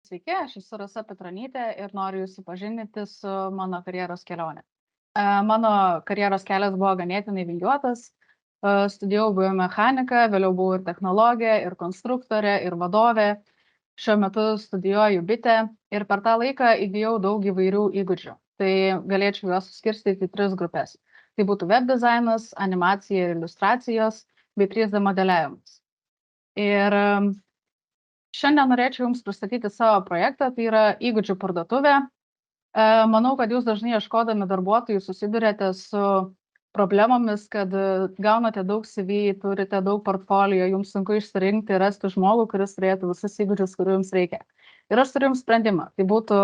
Sveiki, aš esu Rasa Petronytė ir noriu Jūs supažindinti su mano karjeros kelionė. Mano karjeros kelias buvo ganėtinai vingiuotas. Studijavau biomechaniką, vėliau buvau ir technologė, ir konstruktorė, ir vadovė. Šiuo metu studijuoju bitę ir per tą laiką įgijau daug įvairių įgūdžių. Tai galėčiau juos suskirstyti į 3 grupės. Tai būtų web dizainas, animacija ir iliustracijos, bei 3D modeliavimas. Ir šiandien norėčiau Jums pristatyti savo projektą, tai yra įgūdžių parduotuvė. Manau, kad Jūs dažnai ieškodami darbuotojų susiduriate su problemomis, kad gaunate daug CV, turite daug portfolio, Jums sunku išsirinkti ir rasti žmogų, kuris turėtų visus įgūdžius, kurių Jums reikia. Ir aš turiu Jums sprendimą. Tai būtų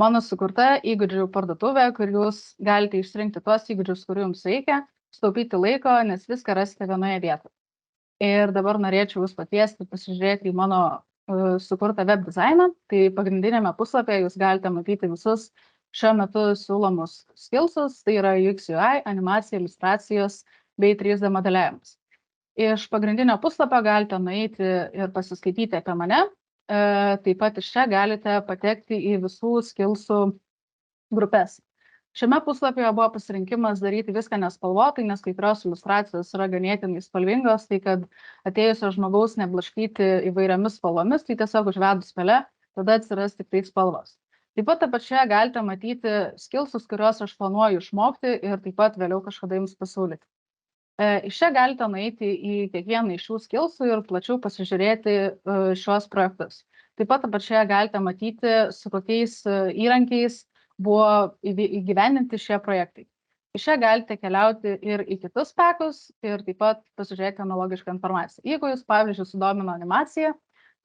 mano sukurta įgūdžių parduotuvė, kur Jūs galite išsirinkti tuos įgūdžius, kurių Jums reikia, sutaupyti laiko, nes viską rasite vienoje vietoje. Ir dabar norėčiau Jūs pakviesti pasižiūrėti į mano sukurtą web dizainą. Tai pagrindinėme puslapyje Jūs galite matyti visus šiuo metu siūlomus skillsus, tai yra UX UI, animacija, iliustracijos bei 3D modeliavimas. Iš pagrindinio puslapio galite nueiti ir pasiskaityti apie mane. Taip pat iš čia galite patekti į visų skillsų grupės. Šiame puslapyje buvo pasirinkimas daryti viską nespalvotai, nes kai kurios iliustracijos yra ganėtinai spalvingos, tai kad atėjusio žmogaus neblaškyti įvairiomis spalvomis, tai tiesiog užvedus pele, tada atsiras tik tai spalvos. Taip pat apačioje galite matyti skillsus, kuriuos aš planuoju išmokti ir taip pat vėliau kažkada Jums pasiūlyti. Iš čia galite nueiti į kiekvieną iš šių skillsų ir plačiau pasižiūrėti šios projektus. Taip pat apačioje galite matyti, su kokiais įrankiais buvo įgyvendinti šie projektai. Iš čia galite keliauti ir į kitus pekus ir taip pat pasižiūrėti analogišką informaciją. Jeigu Jūs, pavyzdžiui, sudomino animacija,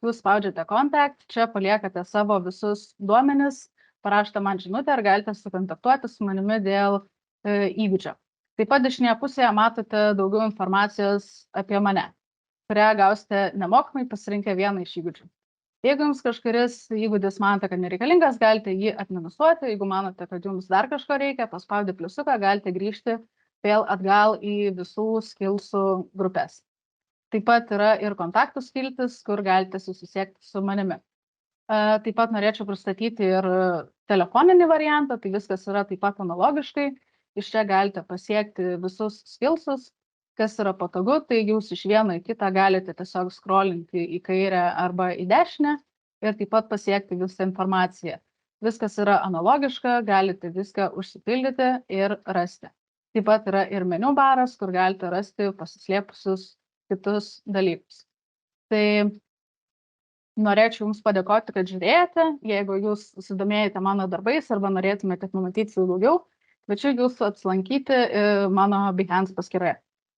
Jūs spaudžiate Contact, čia paliekate savo visus duomenis, parašote man žinutę ir galite sukontaktuoti su manimi dėl įgūdžio. Taip pat dešinėje pusėje matote daugiau informacijos apie mane, kurią gausite nemokamai pasirinkę vieną iš įgūdžių. Jeigu Jums kažkuris įgūdis manote, kad nereikalingas, galite jį atminusuoti. Jeigu manote, kad Jums dar kažko reikia, paspaudę pliusiuką, galite grįžti vėl atgal į visų skillsų grupės. Taip pat yra ir kontaktų skiltis, kur galite susisiekti su manimi. Taip pat norėčiau pristatyti ir telefoninį variantą, tai viskas yra taip pat analogiškai. Iš čia galite pasiekti visus skillsus. Kas yra patogu, tai Jūs iš vieno į kitą galite tiesiog scrollinti į kairę arba į dešinę ir taip pat pasiekti visą informaciją. Viskas yra analogiška, galite viską užsipildyti ir rasti. Taip pat yra ir meniu baras, kur galite rasti pasislėpusius kitus dalykus. Tai norėčiau Jums padėkoti, kad žiūrėjote. Jeigu Jūs susidomėjote mano darbais arba norėtumėte pamatyti jų daugiau, kviečiu Jūsų apsilankyti mano Behance paskyroje.